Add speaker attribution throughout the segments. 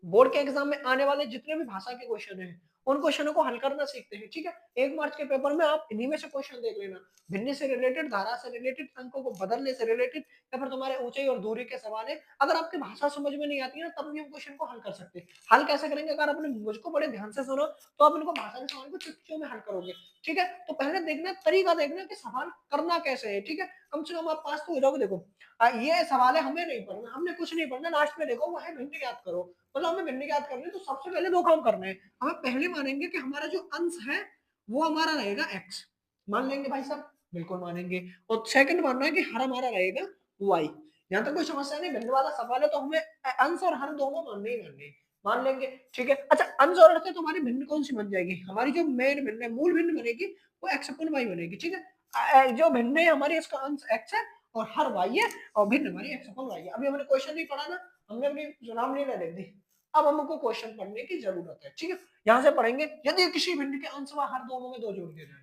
Speaker 1: Board के exam में आने वाले जितने भी भाषा के क्वेश्चन हैं उन क्वेश्चनों को हल करना सीखते हैं। ठीक है, 1 मार्च के पेपर में आप इन्हीं में से क्वेश्चन देख लेना, भिन्न से रिलेटेड, धारा से रिलेटेड, अंकों को बदलने से रिलेटेड, या फिर तुम्हारे ऊंचाई और दूरी के सवाल है। अगर आपकी भाषा समझ में नहीं आती है तब भी हम क्वेश्चन को हल कर सकते हैं। हल कैसे करेंगे, अगर आपने मुझको बड़े ध्यान से सुनो तो आप इनको भाषा के सवाल को चुटकियों में हल करोगे। ठीक है, तो पहले देखना तरीका, देखना कि सवाल करना कैसे है। ठीक है, कम से कम आप पास तो हो जाओगे। देखो ये सवाल है, हमें नहीं पढ़ना, हमने कुछ नहीं पढ़ना, लास्ट में देखो वो है भिन्न याद करो। मतलब हमें भिन्न याद करनी है तो सबसे पहले 2 काम करने हैं। हमें पहले मानेंगे कि हमारा जो अंश है वो हमारा रहेगा एक्स, मान लेंगे भाई साहब, बिल्कुल मानेंगे। और सेकंड मानना है कि हर हमारा रहेगा वाई। यहाँ तक कोई समस्या नहीं, भिन्न वाला सवाल है तो हमें अंश और हर दोनों मानने ही मानने, मान लेंगे। ठीक है, अच्छा अंश और हर से तुम्हारी भिन्न कौन सी बन जाएगी, हमारी जो मेन भिन्न है, मूल भिन्न बनेगी वो एक्स अपन वाई बनेगी। ठीक है, जो भिन्न है हमारी, इसका अंश एक्स है और हर वाई है, और भिन्न हमारी एक्स अपन वाई है। अभी हमने क्वेश्चन नहीं पढ़ा ना, हमने अपनी नाम लीला लिख दी। अब हमको क्वेश्चन पढ़ने की जरूरत है। ठीक है, यहां से पढ़ेंगे, यदि किसी भिन्न के अंश व हर दोनों में 2 जोड़ दिए जाए।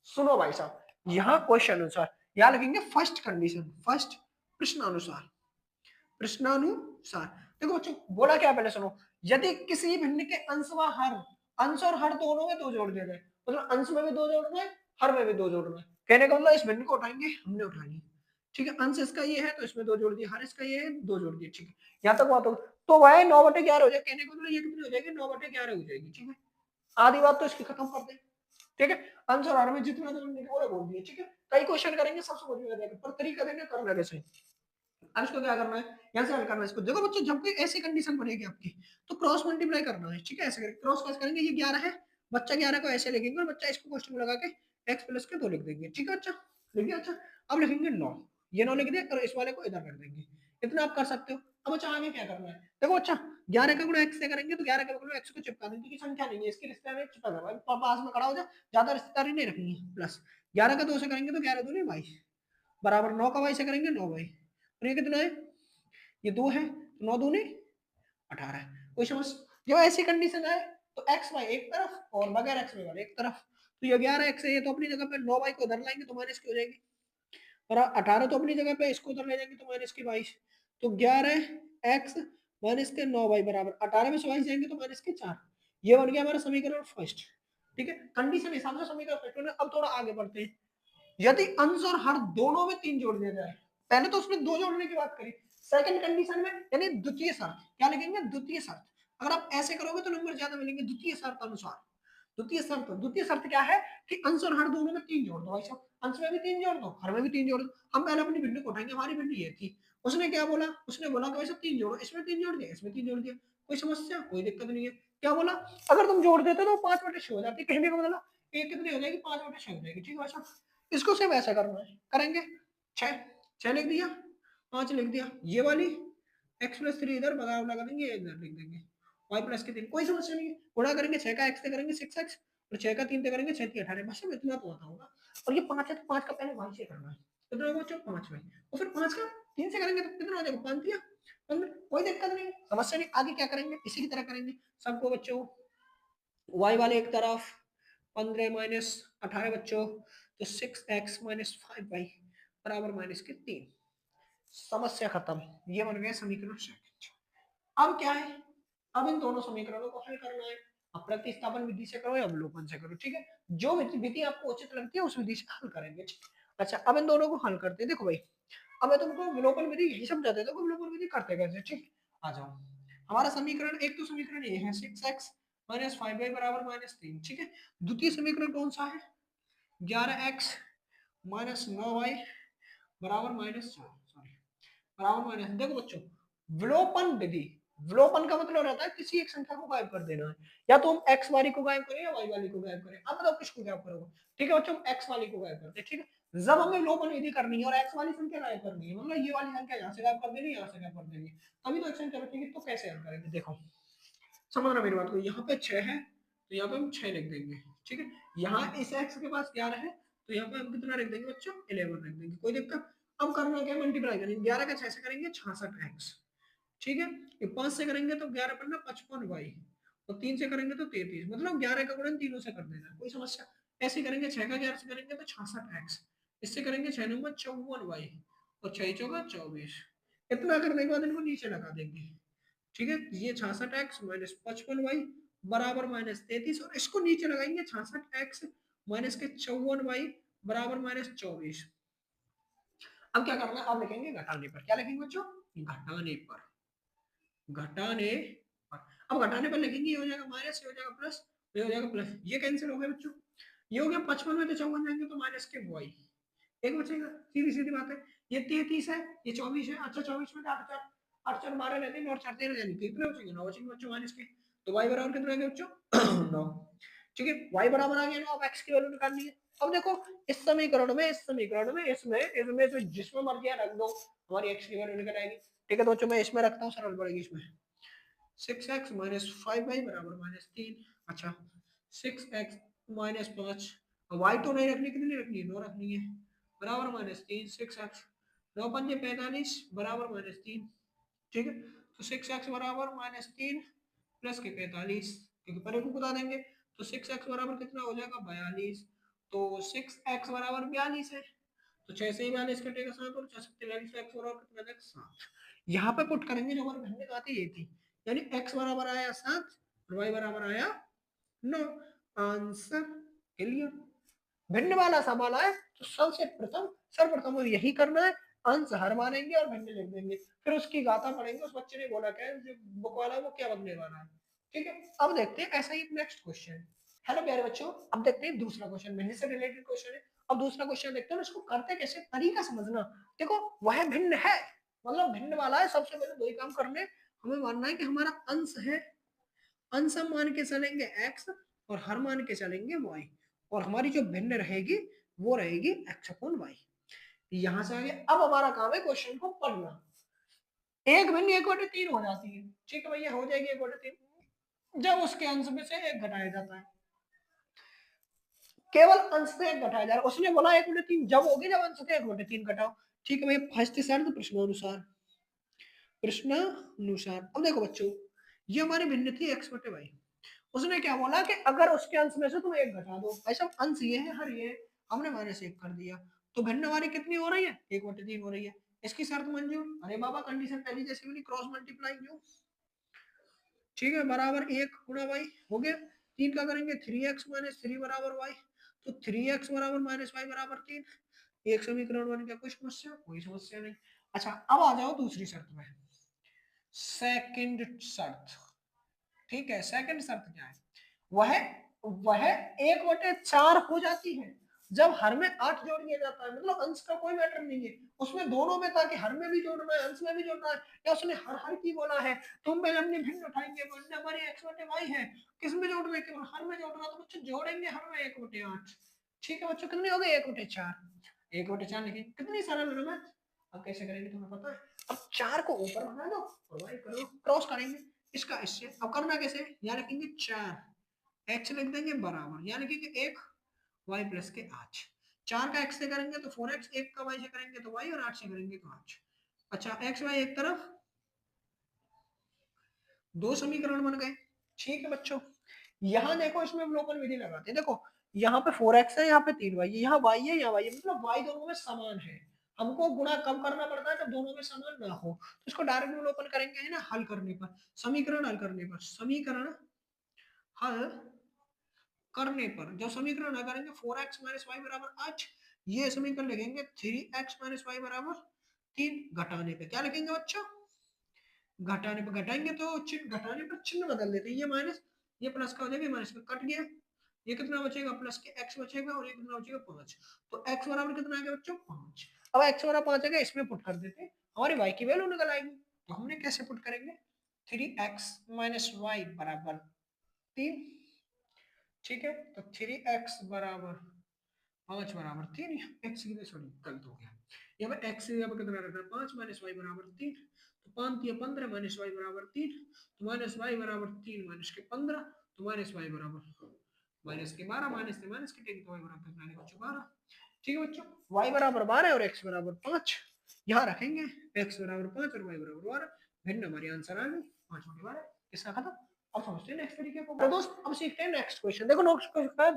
Speaker 1: सुनो भाई साहब, यहाँ क्वेश्चन अनुसार यहाँ लिखेंगे फर्स्ट कंडीशन, फर्स्ट प्रश्नानुसार, प्रश्नानुसार। देखो बच्चों बोला क्या, पहले सुनो। यदि किसी भिन्न के अंश व हर, अंश और हर दोनों में 2 जोड़ दिया जाए, मतलब अंश में भी 2 जोड़ना है, हर में भी 2 जोड़ना है। कहने का मतलब इस भिन्न को उठाएंगे, हमने उठानी। ठीक है, अंश इसका ये है तो इसमें 2 जोड़ दिए, हर इसका ये है 2 जोड़ दिए। ठीक है, यहाँ तक बात हो तो वह 9/11 हो जाए। कहने का मतलब ये कितनी हो जाएगी, 9/11 हो जाएगी। ठीक है, आधी बात तो इसकी खत्म कर दे। ठीक है, अंश और हर में जितना जोड़ने बोल दिए। ठीक है, कई क्वेश्चन करेंगे, सब समझ में आ जाएगा, पर तरीका देना करना कैसे। अब इसको क्या करना है, यहाँ से हल करना है इसको। देखो बच्चों, जब कोई ऐसी कंडीशन बनेगी आपकी तो क्रॉस मल्टीप्लाई करना है। ठीक है, ऐसे करेंगे, क्रॉस कैसे करेंगे, ये 11 है, बच्चा 11 को ऐसे लिखेंगे और बच्चा इसको क्वेश्चन में लगा के x प्लस के 2 लिख देंगे। ठीक है, अच्छा लिख दिया। अच्छा अब लिखेंगे 9, ये 9 लिख दिया और इस वाले को इधर कर देंगे। इतना आप कर सकते हो। अब अच्छा आगे क्या करना है, देखो अच्छा 11 का गुणा x से करेंगे तो 11 का गुणा x को चिपका देंगे, क्योंकि संख्या नहीं है इसकी, रिश्तेदार में चिपका देना, पास में खड़ा हो जा, ज्यादा रिश्तेदारी नहीं रखनी है। प्लस 11 का 2 से करेंगे तो 11 दूनी 22 बराबर 9 का y से करेंगे 9y, और ये कितना है, ये 2 है, 9 दूनी 18। कोई समस्या, जब ऐसी कंडीशन है तो एक्स वाई एक तरफ और बगैर एक्स वाई एक तरफ। तो ये 11x है, ये तो अपनी जगह पे, 9y को उधर लाएंगे तो माइनस की हो जाएगी, और 18 तो अपनी जगह पे, इसको उधर ले जाएंगे तो माइनस की 22। तो 11x माइनस के 9y बराबर 18 में से 22 जाएंगे तो माइनस के 4। ये बन गया हमारा समीकरण फर्स्ट। ठीक है, कंडीशन हिसाब से समीकरण फर्स्ट। अब थोड़ा आगे बढ़ते हैं। यदि अंश और हर दोनों में 3 जोड़ दिया जाए, पहले तो उसमें 2 जोड़ने की बात करी, सेकंड कंडीशन में यानी द्वितीय शर्त, क्या लिखेंगे, द्वितीय शर्त। अगर आप ऐसे करोगे तो नंबर ज्यादा मिलेंगे। द्वितीय शर्त अनुसार, द्वितीय शर्त क्या है कि अंश और हर दोनों में 3 जोड़ दो। भाई साहब अंश में भी 3 जोड़ दो, हर में भी 3 जोड़ दो। हम पहले अपनी भिन्न को उठाएंगे, हमारी भिन्न ये थी, उसने क्या बोला, उसने बोला कि वैसे 3 जोड़ो, इसमें 3 जोड़ दिया, इसमें 3 जोड़ दिया, कोई समस्या, कोई दिक्कत नहीं है। क्या बोला, अगर तुम जोड़ देते तो 5/6 हो जाती। कहने का मतलब एक कितनी हो जाएगी, 5/6 हो जाएगी। ठीक है भाई साहब, इसको सिर्फ ऐसा करना है, करेंगे। 6 लिख दिया, 5 लिख दिया, ये वाली x+3 इधर बराबर लगा देंगे, इधर लिख देंगे y+3, कोई समस्या नहीं है। गुणा करेंगे 6 का x से करेंगे 6x, और 6 का 3 से करेंगे 6 3 18, बस इतना तो आता होगा। और ये 5 है तो 5 का पहले y से करना है, कितना होगा बच्चों, 5y, और फिर 5 का 3 से करेंगे तो कितना हो जाएगा, 5 दिया, कोई दिक्कत नहीं, समस्या नहीं। आगे क्या करेंगे, इसी की तरह करेंगे सबको बच्चों, y वाले एक तरफ 15 माइनस 18 बच्चों, तो 6x माइनस 5y बराबर माइनस के 3। समस्या खत्म, ये बन गया समीकरण सेकंड। अब क्या है, अब इन दोनों समीकरणों को हल करना है। अब प्रतिस्थापन विधि से करो या अवलोकन से करो। ठीक है, जो विधि आपको उचित लगती है उस विधि से हल करेंगे। अच्छा अब इन दोनों को हल करते हैं। देखो भाई, अब मैं तुमको विलोपन विधि यही समझाते थे, विलोपन विधि करते कैसे। ठीक, आ जाओ। हमारा समीकरण, एक तो समीकरण ये है 6x माइनस 5y बराबर -3। ठीक है, द्वितीय समीकरण कौन सा है, 11x माइनस 9y बराबर -4, सॉरी बराबर माइनस। देखो बच्चों, विलोपन विधि, विलोपन का मतलब रहता है किसी एक संख्या को गायब कर देना है, या तो हम x वाली को गायब करें या y वाली को गायब करें। अब बताओ किसको गायब करोगे। ठीक है बच्चों, हम x वाली को गायब करते हैं। ठीक है, जब हमें विलोपन विधि करनी है और x वाली संख्या गायब करनी है, मतलब ये वाली संख्या यहाँ से गायब कर देनी है, यहाँ से गायब कर देनी है, तभी तो एक संख्या बचेगी। तो कैसे हल करेंगे, देखो समझना मेरी बात को। यहाँ पे 6 है तो यहाँ पे हम 6 लिख देंगे। ठीक है, यहाँ इस x के पास 11 है तो यहाँ पे हम कितना लिख देंगे बच्चों, 11 लिख देंगे, कोई दिक्कत। अब करना क्या, मल्टीप्लाई करेंगे, 11 का 6 से करेंगे 66x। ठीक है, ये 5 से करेंगे तो 11 पन्ना 55y, और 3 से करेंगे तो 33, मतलब 11 का गुणन तीनों से कर देना, कोई समस्या। ऐसे करेंगे 6 का 11 से करेंगे तो 66x, इससे करेंगे 6 नंबर 54y, और 6 चौका 24। इतना करने के बाद इनको नीचे लगा देंगे। ठीक है, ये 66x माइनस 55y बराबर माइनस 33, और इसको नीचे लगाएंगे 66x माइनस के 54y बराबर माइनस 24। अब क्या करना है, अब लिखेंगे घटाने पर। क्या लिखेंगे बच्चों? घटाने पर। घटाने पर। अब घटाने पर लिखेंगे, ये हो जाएगा माइनस, ये हो जाएगा प्लस, ये हो जाएगा प्लस, ये कैंसिल हो गया बच्चों। ये हो गया 55 में तो 54 जाएंगे तो माइनस के y एक बचेगा, सीधी सीधी बात है। ये 33 है, ये 24 है। अच्छा 24 में 8 4 8 4 12 रहते हैं, और 4 13 यानी कितने बचेंगे? 9 बचेंगे बच्चों माइनस के। तो y बराबर कितना आ गया बच्चों? 9। ठीक है, y बराबर आ गया 9। अब x की वैल्यू निकालनी है। अब देखो इस समीकरण में, इस समीकरण में, इसमें तो जिसमें मर्जी रख दो, हमारी x की वैल्यू निकल आएगी। ठीक है, तो बच्चों मैं इसमें रखता हूँ, सरल पड़ेगी इसमें। 6x माइनस 5y बराबर माइनस 3। अच्छा 6x माइनस 5, y तो नहीं रखनी, कितनी रखनी है? 9 रखनी है, बराबर माइनस 3। 6x 9 पंजे 45 बराबर माइनस 3। ठीक है, तो 6x बराबर माइनस 3 प्लस के 45, क्योंकि परे को बता देंगे, तो 6x बराबर कितना हो जाएगा? 42। तो 6x बराबर 42 है, तो 6 से ही 42 कटेगा 7, और 4 43 x बराबर कितना आ जाएगा? 7। यहाँ पे पुट करेंगे, जो हमारे भिन्न आती ये थी, यानी x बराबर आया 7 और y बराबर आया 9। Answer clear. भिन्न वाला सवाल है तो सबसे प्रथम सर्वप्रथम यही करना है, अंश हर मानेंगे और भिन्न लिख देंगे, फिर उसकी गाथा पढ़ेंगे। उस बच्चे ने बोला क्या, जो बुक वाला है वो क्या बनने वाला है। ठीक है, अब देखते हैं ऐसा ही नेक्स्ट क्वेश्चन। हेलो प्यारे बच्चों, अब देखते हैं दूसरा क्वेश्चन, भिन्न से रिलेटेड क्वेश्चन है। अब दूसरा क्वेश्चन देखते हैं, इसको करते कैसे, तरीका समझना। देखो वह भिन्न है, मतलब भिन्न वाला है, सबसे पहले दो ही काम करने, हमें मानना है कि हमारा अंश है, अंश हम मान के चलेंगे x, और हर मान के चलेंगे y, और हमारी जो भिन्न रहेगी वो रहेगी x अपॉन y। यहां से आगे अब हमारा काम है क्वेश्चन को पढ़ना। एक भिन्न 1/3 हो जाती है, ठीक है भैया, हो जाएगी 1/3 जब उसके अंश में से एक घटाया जाता है। केवल अंश से एक घटाया जा रहा है, उसने बोला 1/3 जब होगी जब अंश से 1/3 घटाओ। ठीक है भैया, फर्स्ट शर्त प्रश्नानुसार। प्रश्नानुसार अब देखो बच्चों, ये हमारी भिन्न थी x/y। उसने क्या बोला कि अगर उसके अंश में से तुम एक घटा दो, ऐसा अंश ये है, हर ये हमने -1 कर दिया, तो भिन्न हमारी कितनी हो रही है? 1/3 हो रही है। इसकी शर्त मंजूर। अरे बाबा, कंडीशन पहली जैसी बनी, क्रॉस मल्टीप्लाई क्यों? ठीक है, बराबर 1 गुणा y हो गया। 3 का करेंगे 3x माइनस 3 बराबर y, तो 3x बराबर माइनस y बराबर 3। एक समीकरण बन गया। कोई समस्या? कोई समस्या नहीं। अच्छा अब आ जाओ दूसरी शर्त में, सेकंड शर्त। ठीक है, सेकंड शर्त क्या है? वह वह 1/4 हो जाती है जब हर में 8 जोड़ दिया जाता है। मतलब अंश का कोई मैटर नहीं है उसमें, दोनों में था कि हर में भी जोड़ना है, अंश में भी जोड़ना है, या उसने हर हर की बोला है। तुम पहले अपनी भिन्न उठाएंगे, भिन्न हमारी x/y है, किस में जोड़ रहे हैं? केवल हर में जोड़ रहा, तो बच्चों जोड़ेंगे हर में 1/8। ठीक है बच्चों, कितने हो गए? 1/4। 1/4 लिखेंगे, कितनी सरल है ना। अब कैसे करेंगे तुम्हें पता है? अब 4 को ऊपर बना दो और y करो, क्रॉस करेंगे इसका इससे। अब करना कैसे? यहाँ लिखेंगे 4, x लिख देंगे बराबर, यहाँ लिखेंगे 1 y प्लस के 8। 4 का x से करेंगे तो 4x, 1 का y से करेंगे तो y, और 8 से करेंगे तो 8। अच्छा x y एक तरफ, दो समीकरण बन गए। ठीक है बच्चों, यहाँ देखो इसमें अवलोकन विधि लगाते हैं। देखो यहाँ पे 4x है, यहाँ पे 3y है, यहाँ y है, यहाँ y है, मतलब y दोनों में समान है। हमको गुणा कम करना पड़ता है जब दोनों में समान ना हो, तो इसको डायरेक्ट अवलोकन करेंगे है ना, हल करने पर, समीकरण हल करने पर। समीकरण हल करने पर जब समीकरण हल करेंगे 4x माइनस वाई बराबर 8, ये समीकरण लिखेंगे 3x माइनस वाई बराबर 3। घटाने पे क्या लिखेंगे बच्चों? घटाने पर घटाएंगे तो चिन्ह, घटाने पर चिन्ह बदल देते हैं, ये माइनस ये प्लस का हो जाएगा, माइनस में कट गया, ये कितना बचेगा? प्लस के x बचेगा, और ये कितना बचेगा? 5। तो x बराबर कितना आ गया बच्चों? 5। अब x बराबर 5 आ गया, इसमें पुट कर देते हैं, हमारी y की वैल्यू निकल आएगी। तो हमने कैसे पुट करेंगे? 3x माइनस वाई बराबर 3। ठीक है, तो 3x बराबर 5 बराबर 3, x की सॉरी गलत हो गया, यहाँ पे x यहाँ पे कितना रहता है? 5 माइनस वाई बराबर 3, तो 5 या 15 माइनस वाई बराबर 3, तो माइनस वाई बराबर 3 माइनस के 15, तो माइनस वाई बराबर माइनस के 12, माइनस से माइनस के टेन, तो वाई बराबर कितना है बच्चों? 12। ठीक है बच्चों, y बराबर 12 और x बराबर 5 यहाँ रखेंगे, x बराबर 5 और y बराबर 12, भिन्न हमारी आंसर आ गई 5/12। इसका खत्म। अब समझते हैं नेक्स्ट तरीके को। दोस्त अब सीखते हैं नेक्स्ट क्वेश्चन। देखो नेक्स्ट क्वेश्चन है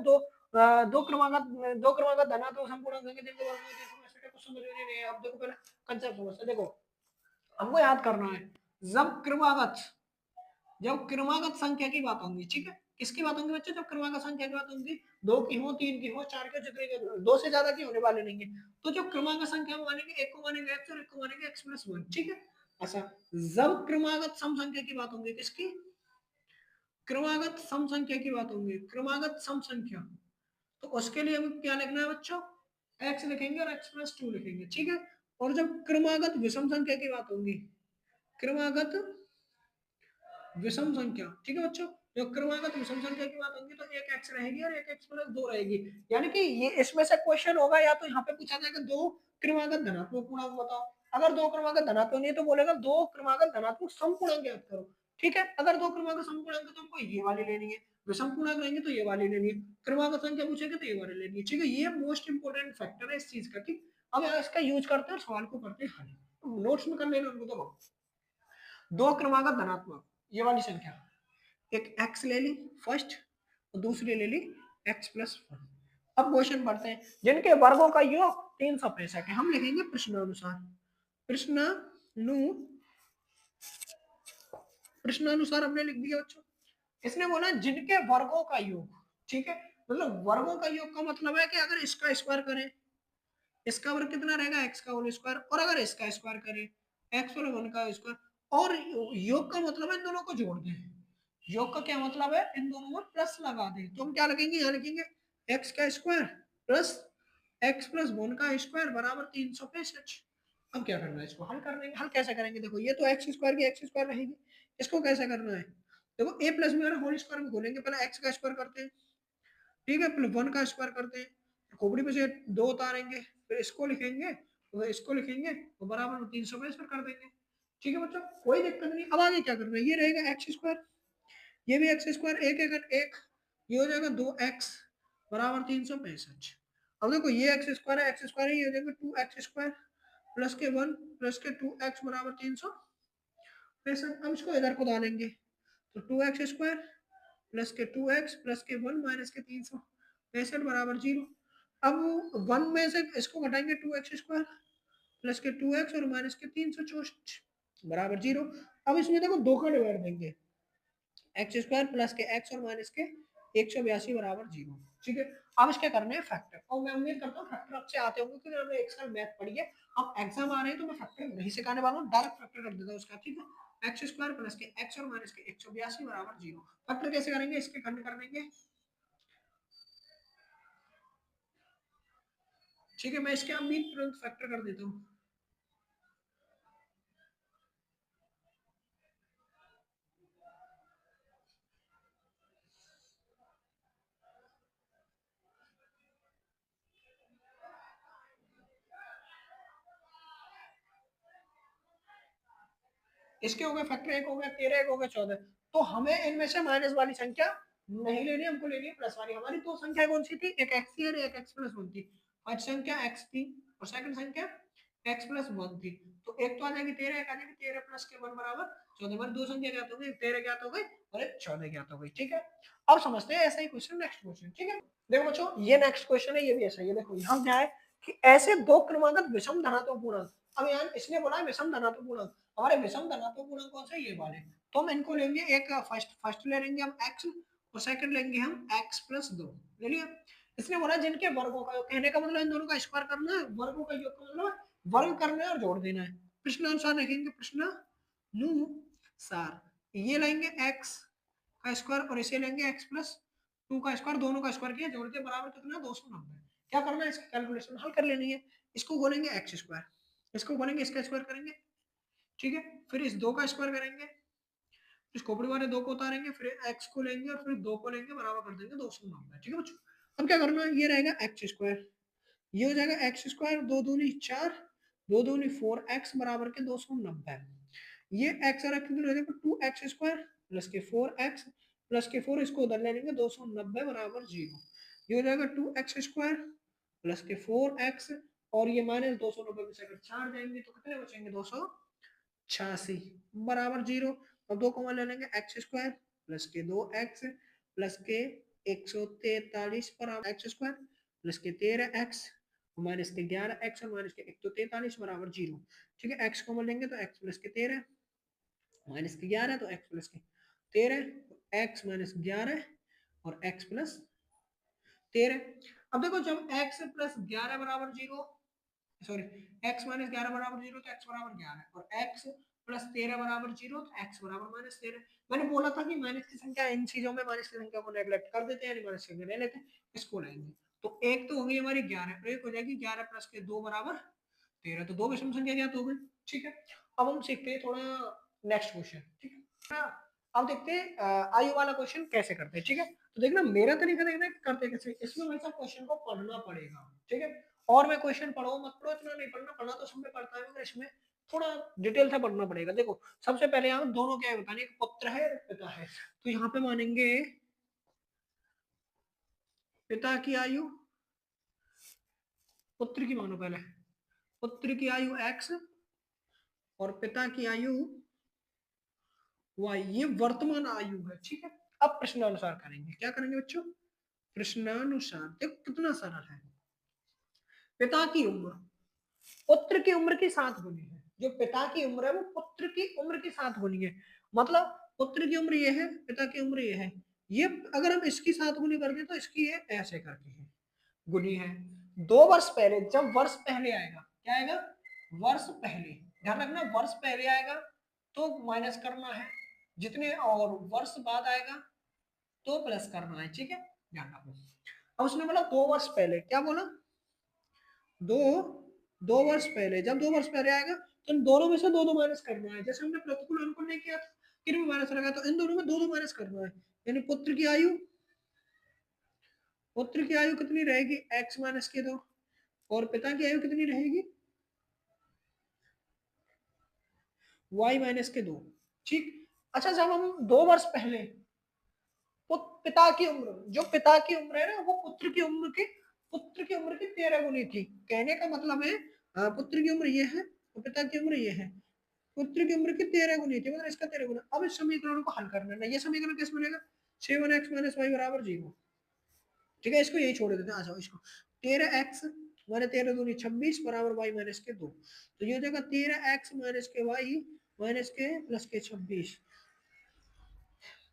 Speaker 1: दो क्रमागत धनात्मक संपूर्ण अंक के दिन के वर्ग में कुछ समझ नहीं रहे। अब देखो पहले कंसेप्ट समझते। देखो हमको याद करना है, जब क्रमागत जब क्रमागत संख्या की बात होगी, ठीक है, किसकी बात होगी बच्चों, जब क्रमागत संख्या की बात होगी, दो की हो, तीन की हो, चार के, जितने के, दो से ज्यादा की होने वाले नहीं है, तो जो क्रमागत संख्या में मानेंगे, एक को मानेंगे एक्स और एक को मानेंगे एक्स प्लस वन, ठीक है। अच्छा, जब क्रमागत सम संख्या की बात होगी, किसकी, क्रमागत सम संख्या की बात होगी, क्रमागत सम संख्या, तो उसके लिए हमें क्या लिखना है बच्चों, एक्स लिखेंगे और एक्स प्लस टू लिखेंगे, ठीक है। और जब क्रमागत विषम संख्या की बात होगी, क्रमागत विषम संख्या, ठीक है बच्चों, जब क्रमागत विषम संख्या की बात होगी तो एक एक्स रहेगी और एक एक्स प्लस दो रहेगी, यानी कि ये इसमें से क्वेश्चन होगा, या तो यहाँ पे पूछा जाएगा दो क्रमागत धनात्मक पूर्णांक बताओ, अगर दो क्रमागत धनात्मक नहीं तो बोलेगा दो क्रमागत धनात्मक समपूर्णांक ज्ञात करो, ठीक है। अगर दो क्रमागत समपूर्णांक तो हमको ये वाली लेनी है, विषम पूर्णांक रहेंगे तो ये वाली लेनी है, क्रमागत संख्या पूछेंगे तो ये वाली लेनी है, ठीक है। ये मोस्ट इंपोर्टेंट फैक्टर है इस चीज का, ठीक। अब इसका यूज करते हैं और सवाल को करते हैं हल, नोट्स में कर लेना उनको, तो दो क्रमागत धनात्मक ये वाली संख्या, एक एक्स ले ली फर्स्ट और दूसरी ले ली एक्स प्लस वन। अब क्वेश्चन पढ़ते हैं, जिनके वर्गों का योग 365 है, हम लिखेंगे प्रश्नानुसार, प्रश्नानु प्रश्नानुसार हमने लिख दिया बच्चों। इसने बोला जिनके वर्गों का योग, ठीक है, मतलब वर्गों का योग का मतलब है कि अगर इसका स्क्वायर करें, इसका वर्ग कितना रहेगा, एक्स का होल स्क्वायर, और अगर इसका स्क्वायर करें एक्स प्लस वन का स्क्वायर, और योग का मतलब है इन दोनों को जोड़ दें, योग का क्या मतलब है, इन दोनों में प्लस लगा दें, तो हम क्या लिखेंगे, यहाँ लिखेंगे एक्स का square plus x plus one का स्क्वायर बराबर 365। अब क्या करना है, इसको हल कर देंगे। हल कैसे करेंगे, देखो ये तो एक्स स्क्वायर की एक्स स्क्वायर रहेगी, इसको कैसे करना है, देखो ए प्लस बी वाला होल स्क्वायर में खोलेंगे, पहले एक्स का स्क्वायर करते हैं, ठीक है, प्लस वन का स्क्वायर करते हैं, खोपड़ी में से दो उतारेंगे, फिर इसको लिखेंगे, तो इसको लिखेंगे तो बराबर 365 पर कर देंगे, ठीक है बच्चों, कोई दिक्कत नहीं। अब आगे क्या करना है, ये रहेगा एक्स स्क्वायर, ये भी एक्स स्क्वायर, एक एक एक, ये हो जाएगा दो एक्स बराबर 365। अब देखो ये एक्स स्क्वायर है, एक्स स्क्वायर है, ये हो जाएगा टू एक्स स्क्वायर प्लस के वन प्लस के टू एक्स बराबर 365। अब इसको इधर को डालेंगे, तो टू एक्स स्क्वायर प्लस के टू एक्स प्लस के वन माइनस के 365 बराबर जीरो। अब वन में से इसको घटाएंगे, टू एक्स स्क्वायर प्लस के टू एक्स और माइनस के 364 बराबर जीरो। अब इसमें देखो दो का डिवाइड देंगे, एक्स स्क्वायर प्लस के एक्स और माइनस के 182 बराबर जीरो, ठीक है। अब इसके करने हैं फैक्टर, और मैं उम्मीद करता हूँ फैक्टर आपसे आते होंगे क्योंकि हमने एक साल मैथ पढ़ी है। अब एग्जाम आ रहे हैं तो मैं फैक्टर नहीं सिखाने वाला हूँ, डायरेक्ट फैक्टर कर देता हूँ उसका, ठीक है। एक्स स्क्वायर प्लस के एक्स और माइनस के 182 बराबर जीरो। फैक्टर कैसे करेंगे, इसके खंड कर देंगे, ठीक है। मैं इसके अभी तुरंत फैक्टर कर देता हूँ। इसके हो गए फैक्टर, एक हो गया 13, एक हो गया 14, तो हमें इनमें से माइनस वाली संख्या नहीं लेनी, हमको लेनी है प्लस वाली। हमारी दो संख्या कौन सी थी, एक एक्स थी और एक एक्स प्लस वन थी। फर्स्ट संख्या एक्स थी और सेकंड संख्या एक्स प्लस वन थी, तो एक तो आ जाएगी 13, एक आ जाएगी 13 प्लस के वन बराबर 14। हमारी दो संख्या ज्ञात हो गई, 13 ज्ञात हो गई और एक 14 ज्ञात हो गई, ठीक है। अब समझते हैं ऐसा ही क्वेश्चन, नेक्स्ट क्वेश्चन, ठीक है। देखो बच्चों ये नेक्स्ट क्वेश्चन है, ये भी ऐसा ही है। देखो यहाँ क्या है कि ऐसे दो क्रमांक विषम धनात्मक पूर्णांक, अब यहाँ इसने बोला है विषम धनात्मक पूर्णांक, हमारे विषम धनात्मक पूर्णांक कौन से, ये वाले, तो हम इनको लेंगे, एक फर्स्ट फर्स्ट ले लेंगे हम एक्स और सेकंड लेंगे हम एक्स प्लस दो, ले लिया। इसने बोला जिनके वर्गों का योग, कहने का मतलब इन दोनों का स्क्वायर करना है, वर्गों का योग का मतलब वर्ग करना है और जोड़ देना है। प्रश्न अनुसार लिखेंगे, प्रश्न अनुसार ये लेंगे एक्स का स्क्वायर और इसे लेंगे एक्स प्लस टू का स्क्वायर, दोनों का स्क्वायर किया, जोड़ के बराबर कितना 290। क्या करना है, इसकी कैलकुलेशन हल कर लेनी है। इसको बोलेंगे एक्स स्क्वायर, इसको बोलेंगे इसका स्क्वायर करेंगे, ठीक है। फिर इस दो का स्क्वायर करेंगे, इस खोपड़ी वाले दो को उतारेंगे, फिर एक्स को लेंगे और फिर दो को लेंगे, बराबर कर देंगे 290, ठीक है बच्चों। अब क्या करना है, ये रहेगा एक्स स्क्वायर, ये हो जाएगा एक्स स्क्वायर, दो दूनी चार, दो दूनी फोर एक्स बराबर के 290। ये एक्स और एक्स हो जाएगा टू एक्स स्क्वायर प्लस के फोर एक्स प्लस के फोर, इसको उधर ले लेंगे 290 बराबर जीरो। ये हो जाएगा टू एक्स स्क्वायर प्लस के फोर एक्स और ये माइनस 290 में से अगर चार जाएंगे तो कितने बचेंगे, 286 बराबर जीरो। अब दो कॉमन ले लेंगे, एक्स स्क्वायर प्लस के दो एक्स प्लस के 143 बराबर एक्स स्क्वायर प्लस के 13 एक्स माइनस के 11 एक्स और माइनस के 143 बराबर जीरो, ठीक है। एक्स कॉमन लेंगे तो एक्स प्लस के 13 माइनस के 11 तो एक्स प्लस के 13, x माइनस 11 और x प्लस 13। अब देखो जब x प्लस 11 बराबर 0, सॉरी x माइनस 11 बराबर 0 तो x बराबर 11 और x प्लस 13 बराबर 0 तो x बराबर माइनस 13। मैंने बोला था कि माइनस की संख्या इन चीजों में माइनस की संख्या को नेगलेक्ट कर देते हैं, यानी माइनस की संख्या ले लेते हैं, इसको लाएंगे। तो एक तो होगी हमारी 11 और एक हो जाएगी 11 प्लस के 2 बराबर 13, तो दो विषम संख्या ज्ञात हो गई। ठीक है, अब हम सीखते हैं थोड़ा नेक्स्ट क्वेश्चन। ठीक है, अब देखते हैं आयु वाला क्वेश्चन कैसे करते हैं। ठीक है, तो देखना मेरा तरीका देखना करते कैसे, इसमें वैसा क्वेश्चन को पढ़ना पड़ेगा। ठीक है, और मैं क्वेश्चन पढ़ो मत पढ़ो इतना नहीं पढ़ना, पढ़ना तो सब में पढ़ता है, इसमें थोड़ा डिटेल से पढ़ना पड़ेगा। देखो सबसे पहले यहाँ दोनों क्या है बताने, एक पुत्र है एक पिता है, तो यहाँ पे मानेंगे पिता की आयु, पुत्र की मानो पहले, पुत्र की आयु x और पिता की आयु y, ये वर्तमान आयु है। ठीक है, अब प्रश्नानुसार करेंगे, क्या करेंगे बच्चों, प्रश्नानुसार। देखो कितना सरल है, पिता की उम्र पुत्र की उम्र की 7 गुनी है, जो पिता की उम्र है वो पुत्र की उम्र की 7 गुनी है। मतलब पुत्र की उम्र ये है, पिता की उम्र ये है, ये अगर हम इसकी 7 गुनी कर दें तो इसकी ये ऐसे करके है गुनी है। 2 वर्ष पहले, जब वर्ष पहले आएगा, क्या आएगा, वर्ष पहले, ध्यान रखना वर्ष पहले आएगा तो माइनस करना है, जितने और वर्ष बाद आएगा तो प्लस करना है। ठीक है, ध्यान रखो। अब उसने बोला 2 वर्ष पहले, क्या बोला, दो 2 वर्ष पहले, जब 2 वर्ष पहले आएगा तो इन दोनों में से दो दो माइनस करना है, जैसे हमने प्रतिकूल अनुकूल नहीं किया था, किन में माइनस लगा, तो इन दोनों में दो दो माइनस करना है। यानी पुत्र की आयु कितनी रहेगी, x माइनस के 2, और पिता की आयु कितनी रहेगी, y माइनस के 2। ठीक, अच्छा जब हम 2 वर्ष पहले पिता की उम्र, जो पिता की उम्र है ना वो पुत्र की उम्र की 13 गुनी थी। कहने का मतलब है पुत्र की उम्र ये है और पिता की उम्र ये है, पुत्र की उम्र की 13 गुनी थी, मतलब इसका 13 गुना। अब इस समीकरण को हल करना है, ये समीकरण कैसे बनेगा, 7x माइनस वाई बराबर 0। ठीक है, इसको यही छोड़ देते हैं, आ जाओ इसको, 13x माइनस 13 दूनी 26 बराबर वाई माइनस के 2, तो ये हो जाएगा 13x माइनस के वाई माइनस के प्लस के 26,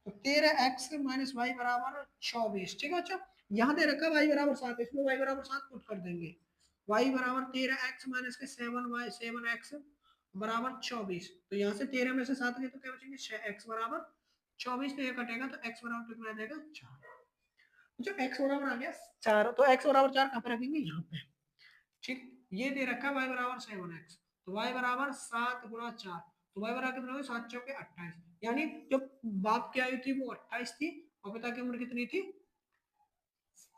Speaker 1: तो 13x माइनस वाई बराबर 24। ठीक है बच्चों, यहाँ दे रखा y बराबर 7, इसमें y बराबर 7 पुट कर देंगे, y बराबर 13x माइनस के 7x बराबर 24, तो यहाँ से 13 में से 7 गए तो क्या बचेंगे 6x बराबर 24, तो ये कटेगा तो x बराबर कितना आ जाएगा 4। जो x बराबर आ गया 4, तो x बराबर 4 कहाँ पे रखेंगे, यहाँ पे। ठीक, ये दे रखा है y बराबर 7x, तो y बराबर 7 गुणा 4, तो y बराबर कितना होगा 7 चौके 28, यानी जब बाप की आयु थी वो 28 थी और पिता की उम्र कितनी थी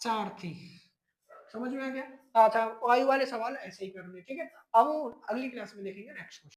Speaker 1: 4 थी। समझ में आ गया। अच्छा आयु वाले सवाल ऐसे ही करने। ठीक है, अब अगली क्लास में देखेंगे नेक्स्ट क्वेश्चन।